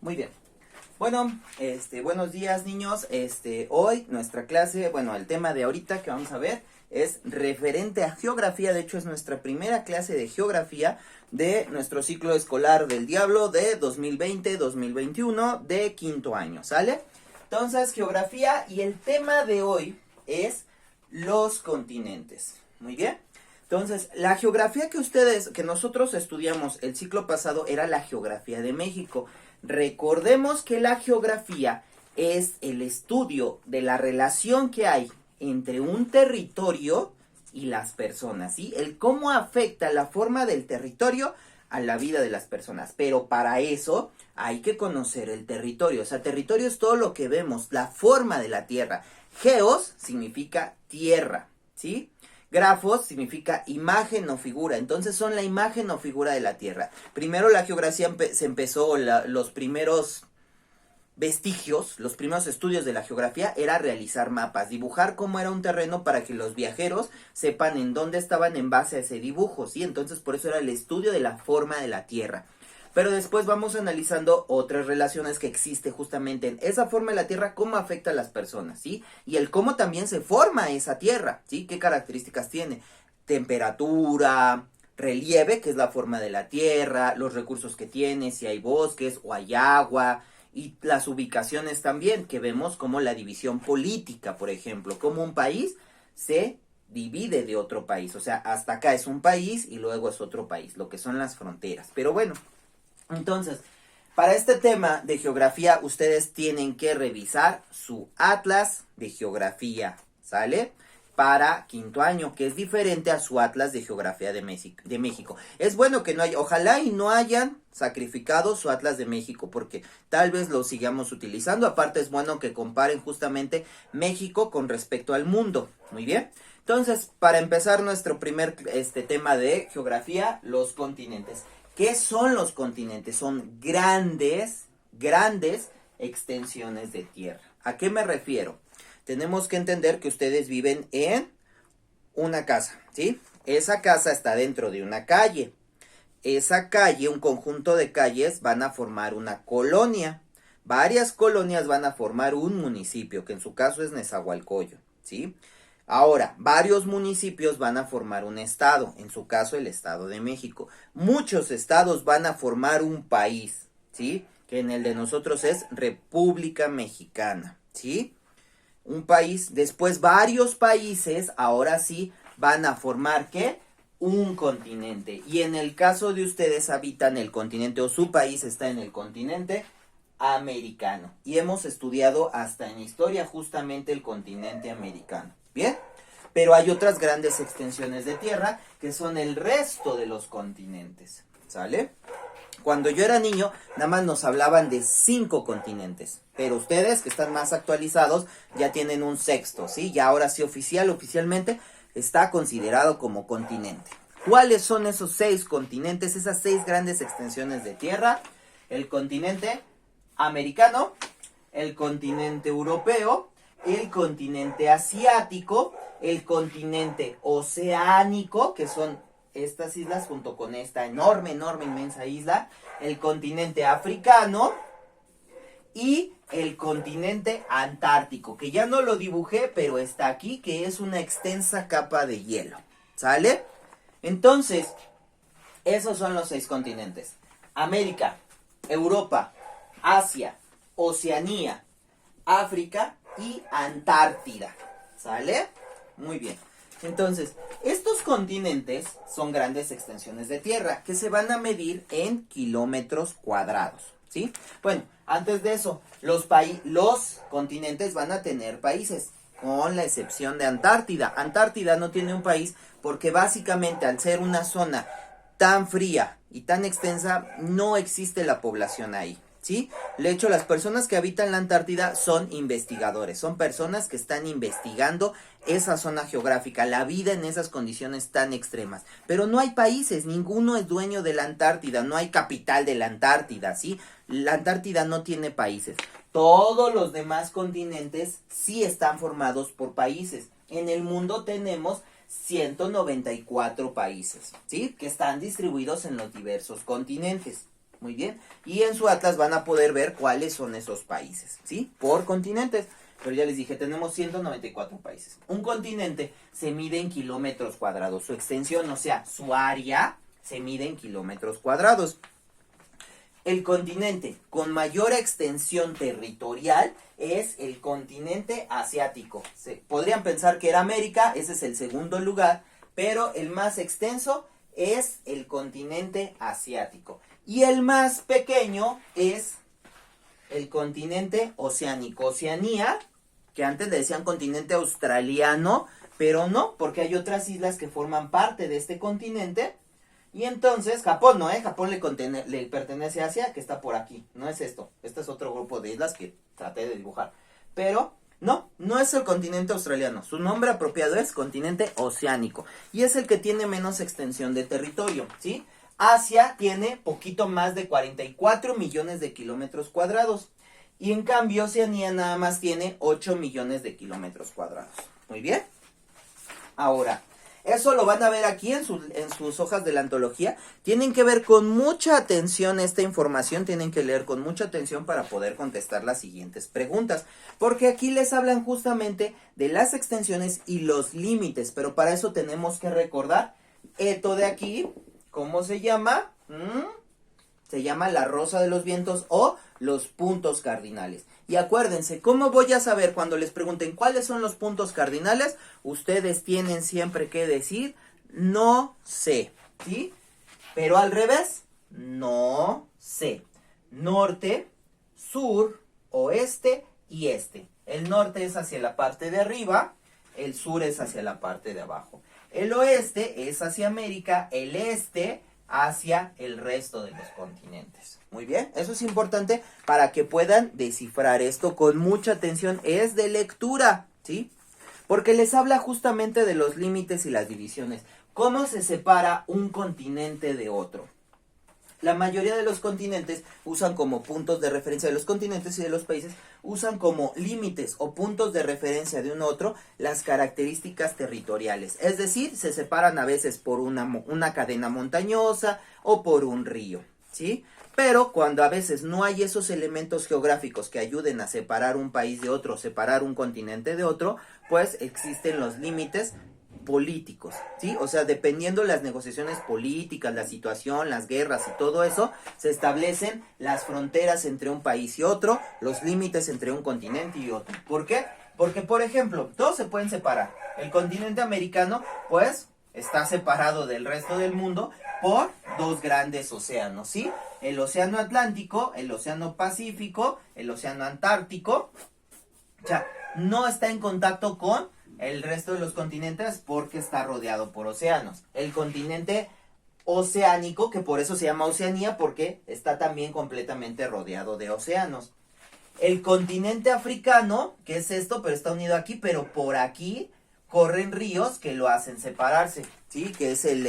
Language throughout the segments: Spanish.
Muy bien. Bueno, buenos días niños. Hoy nuestra clase, el tema de ahorita que vamos a ver es referente a geografía. De hecho, es nuestra primera clase de geografía de nuestro ciclo escolar del diablo de 2020-2021 de quinto año, ¿sale? Entonces, geografía, y el tema de hoy es los continentes. Muy bien. Entonces, la geografía que nosotros estudiamos el ciclo pasado era la geografía de México. Recordemos que la geografía es el estudio de la relación que hay entre un territorio y las personas, ¿sí? El cómo afecta la forma del territorio a la vida de las personas. Pero para eso hay que conocer el territorio. O sea, territorio es todo lo que vemos, la forma de la tierra. Geos significa tierra, ¿sí? Grafos significa imagen o figura, entonces son la imagen o figura de la Tierra. Primero la geografía se empezó, los primeros vestigios, los primeros estudios de la geografía era realizar mapas, dibujar cómo era un terreno para que los viajeros sepan en dónde estaban en base a ese dibujo, ¿sí? Entonces por eso era el estudio de la forma de la Tierra. Pero después vamos analizando otras relaciones que existen justamente en esa forma de la Tierra, cómo afecta a las personas, ¿sí? Y el cómo también se forma esa Tierra, ¿sí? ¿Qué características tiene? Temperatura, relieve, que es la forma de la Tierra, los recursos que tiene, si hay bosques o hay agua, y las ubicaciones también, que vemos como la división política, por ejemplo, como un país se divide de otro país, o sea, hasta acá es un país y luego es otro país, lo que son las fronteras. Pero bueno, entonces, para este tema de geografía, ustedes tienen que revisar su atlas de geografía, ¿sale? Para quinto año, que es diferente a su atlas de geografía de México. Es bueno que no haya, ojalá y no hayan sacrificado su atlas de México, porque tal vez lo sigamos utilizando. Aparte es bueno que comparen justamente México con respecto al mundo. Muy bien. Entonces, para empezar nuestro primer tema de geografía, los continentes. ¿Qué son los continentes? Son grandes extensiones de tierra. ¿A qué me refiero? Tenemos que entender que ustedes viven en una casa, ¿sí? Esa casa está dentro de una calle. Esa calle, un conjunto de calles, van a formar una colonia. Varias colonias van a formar un municipio, que en su caso es Nezahualcóyotl, ¿sí? Ahora, varios municipios van a formar un estado, en su caso el Estado de México. Muchos estados van a formar un país, ¿sí? Que en el de nosotros es República Mexicana, ¿sí? Un país, después varios países, ahora sí, van a formar, ¿qué? Un continente. Y en el caso de ustedes habitan el continente o su país está en el continente americano. Y hemos estudiado hasta en historia justamente el continente americano. ¿Bien? Pero hay otras grandes extensiones de tierra que son el resto de los continentes. ¿Sale? Cuando yo era niño, nada más nos hablaban de 5 continentes. Pero ustedes, que están más actualizados, ya tienen un sexto, ¿sí? Y ahora sí, oficialmente, está considerado como continente. ¿Cuáles son esos 6 continentes, esas 6 grandes extensiones de tierra? El continente americano, el continente europeo, el continente asiático, el continente oceánico, que son estas islas junto con esta enorme, inmensa isla, el continente africano y el continente antártico, que ya no lo dibujé, pero está aquí, que es una extensa capa de hielo, ¿sale? Entonces, esos son los 6 continentes: América, Europa, Asia, Oceanía, África y Antártida, ¿sale? Muy bien. Entonces, estos continentes son grandes extensiones de tierra que se van a medir en kilómetros cuadrados, ¿sí? Bueno, antes de eso, los continentes van a tener países, con la excepción de Antártida. Antártida no tiene un país porque básicamente al ser una zona tan fría y tan extensa, no existe la población ahí, ¿sí? De hecho, las personas que habitan la Antártida son investigadores, son personas que están investigando esa zona geográfica, la vida en esas condiciones tan extremas. Pero no hay países, ninguno es dueño de la Antártida, no hay capital de la Antártida, ¿sí? La Antártida no tiene países. Todos los demás continentes sí están formados por países. En el mundo tenemos 194 países, ¿sí? Que están distribuidos en los diversos continentes. Muy bien. Y en su atlas van a poder ver cuáles son esos países, ¿sí? Por continentes. Pero ya les dije, tenemos 194 países. Un continente se mide en kilómetros cuadrados. Su extensión, o sea, su área, se mide en kilómetros cuadrados. El continente con mayor extensión territorial es el continente asiático. Podrían pensar que era América, ese es el segundo lugar, pero el más extenso es el continente asiático. Y el más pequeño es el continente oceánico. Oceanía, que antes le decían continente australiano, pero no, porque hay otras islas que forman parte de este continente. Y entonces, Japón no, Japón le pertenece a Asia, que está por aquí. No es esto. Este es otro grupo de islas que traté de dibujar. Pero no es el continente australiano. Su nombre apropiado es continente oceánico. Y es el que tiene menos extensión de territorio, ¿sí? Asia tiene poquito más de 44 millones de kilómetros cuadrados. Y en cambio, Oceanía nada más tiene 8 millones de kilómetros cuadrados. Muy bien. Ahora, eso lo van a ver aquí en sus hojas de la antología. Tienen que ver con mucha atención esta información. Tienen que leer con mucha atención para poder contestar las siguientes preguntas. Porque aquí les hablan justamente de las extensiones y los límites. Pero para eso tenemos que recordar esto de aquí. ¿Cómo se llama? Se llama la rosa de los vientos o los puntos cardinales. Y acuérdense, ¿cómo voy a saber cuando les pregunten cuáles son los puntos cardinales? Ustedes tienen siempre que decir, no sé, ¿sí? Pero al revés, no sé. Norte, sur, oeste y este. El norte es hacia la parte de arriba, el sur es hacia la parte de abajo. El oeste es hacia América, el este hacia el resto de los continentes. Muy bien, eso es importante para que puedan descifrar esto con mucha atención. Es de lectura, ¿sí? Porque les habla justamente de los límites y las divisiones. ¿Cómo se separa un continente de otro? La mayoría de los continentes usan como puntos de referencia de los continentes y de los países, usan como límites o puntos de referencia de un otro las características territoriales. Es decir, se separan a veces por una cadena montañosa o por un río, ¿sí? Pero cuando a veces no hay esos elementos geográficos que ayuden a separar un país de otro, separar un continente de otro, pues existen los límites políticos, ¿sí? O sea, dependiendo las negociaciones políticas, la situación, las guerras y todo eso, se establecen las fronteras entre un país y otro, los límites entre un continente y otro. ¿Por qué? Porque, por ejemplo, todos se pueden separar. El continente americano, pues, está separado del resto del mundo por dos grandes océanos, ¿sí? El océano Atlántico, el océano Pacífico, el océano Antártico. O sea, no está en contacto con el resto de los continentes porque está rodeado por océanos. El continente oceánico, que por eso se llama Oceanía, porque está también completamente rodeado de océanos. El continente africano, que es esto, pero está unido aquí, pero por aquí corren ríos que lo hacen separarse, ¿sí? Que es el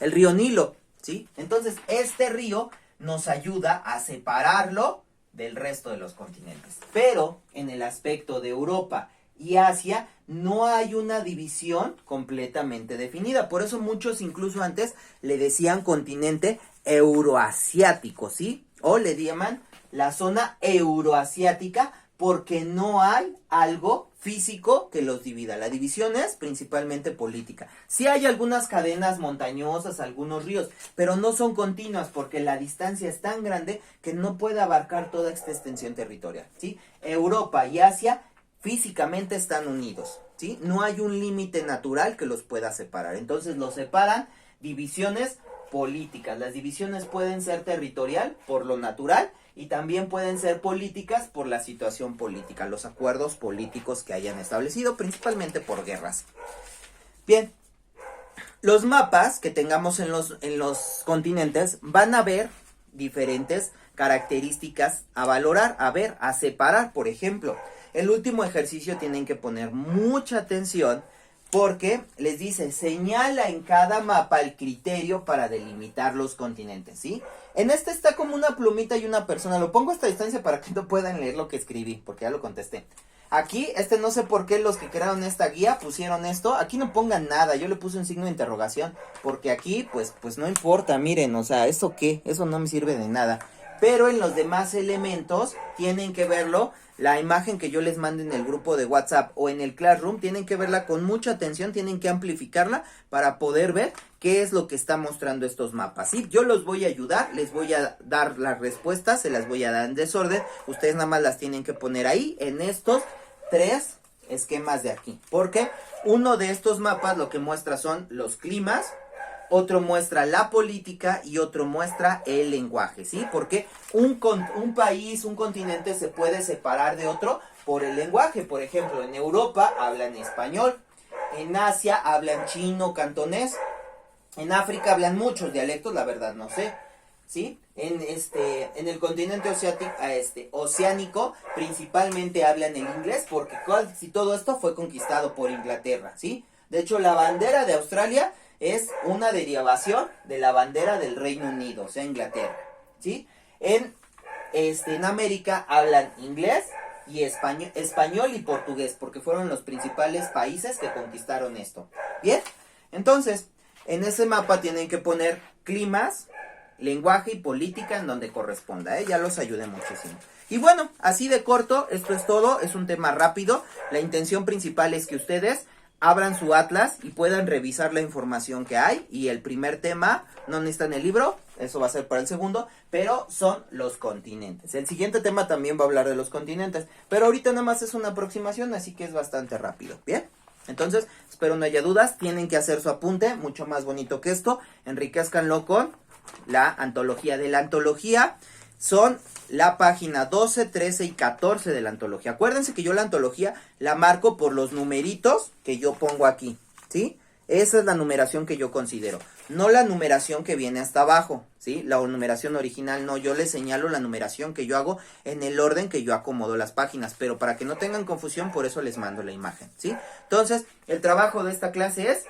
río Nilo, ¿sí? Entonces, este río nos ayuda a separarlo del resto de los continentes. Pero en el aspecto de Europa y Asia no hay una división completamente definida. Por eso muchos incluso antes le decían continente euroasiático, ¿sí? O le llaman la zona euroasiática porque no hay algo físico que los divida. La división es principalmente política. Sí hay algunas cadenas montañosas, algunos ríos, pero no son continuas porque la distancia es tan grande que no puede abarcar toda esta extensión territorial, ¿sí? Europa y Asia físicamente están unidos, ¿sí? No hay un límite natural que los pueda separar. Entonces los separan divisiones políticas. Las divisiones pueden ser territorial por lo natural y también pueden ser políticas por la situación política, los acuerdos políticos que hayan establecido, principalmente por guerras. Bien, los mapas que tengamos en los continentes van a ver diferentes características a valorar, a separar. Por ejemplo, el último ejercicio tienen que poner mucha atención porque les dice, señala en cada mapa el criterio para delimitar los continentes, ¿sí? En este está como una plumita y una persona. Lo pongo a esta distancia para que no puedan leer lo que escribí, porque ya lo contesté. Aquí, no sé por qué los que crearon esta guía pusieron esto. Aquí no pongan nada, yo le puse un signo de interrogación. Porque aquí, pues no importa, miren, o sea, ¿eso qué? Eso no me sirve de nada. Pero en los demás elementos tienen que verlo. La imagen que yo les mande en el grupo de WhatsApp o en el Classroom, tienen que verla con mucha atención, tienen que amplificarla para poder ver qué es lo que está mostrando estos mapas. ¿Sí? Yo los voy a ayudar, les voy a dar las respuestas, se las voy a dar en desorden. Ustedes nada más las tienen que poner ahí, en estos 3 esquemas de aquí. Porque uno de estos mapas lo que muestra son los climas, otro muestra la política y otro muestra el lenguaje, ¿sí? Porque un país, un continente se puede separar de otro por el lenguaje. Por ejemplo, en Europa hablan español, en Asia hablan chino, cantonés, en África hablan muchos dialectos, la verdad no sé, ¿sí? En el continente oceánico principalmente hablan el inglés porque casi todo esto fue conquistado por Inglaterra, ¿sí? De hecho, la bandera de Australia es una derivación de la bandera del Reino Unido, o sea, Inglaterra, ¿sí? En América hablan inglés y español y portugués, porque fueron los principales países que conquistaron esto. Bien, entonces, en ese mapa tienen que poner climas, lenguaje y política en donde corresponda, ya los ayudé muchísimo. Y bueno, así de corto, esto es todo, es un tema rápido. La intención principal es que ustedes abran su atlas y puedan revisar la información que hay. Y el primer tema, no necesitan el libro, eso va a ser para el segundo, pero son los continentes. El siguiente tema también va a hablar de los continentes, pero ahorita nada más es una aproximación, así que es bastante rápido, ¿bien? Entonces, espero no haya dudas, tienen que hacer su apunte, mucho más bonito que esto, enriquezcanlo con la antología. De la antología son la página 12, 13 y 14 de la antología. Acuérdense que yo la antología la marco por los numeritos que yo pongo aquí, ¿sí? Esa es la numeración que yo considero, no la numeración que viene hasta abajo, ¿sí? La numeración original no, yo les señalo la numeración que yo hago en el orden que yo acomodo las páginas, pero para que no tengan confusión, por eso les mando la imagen, ¿sí? Entonces, el trabajo de esta clase es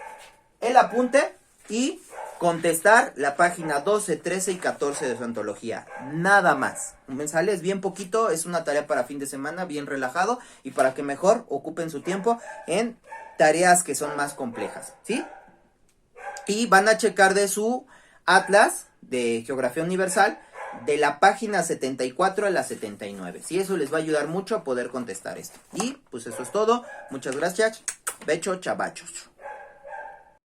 el apunte y contestar la página 12, 13 y 14 de su antología. Nada más. ¿Sale? Es bien poquito, es una tarea para fin de semana, bien relajado y para que mejor ocupen su tiempo en tareas que son más complejas, ¿sí? Y van a checar de su atlas de geografía universal de la página 74 a la 79. Sí, eso les va a ayudar mucho a poder contestar esto. Y pues eso es todo. Muchas gracias. Becho, chavachos.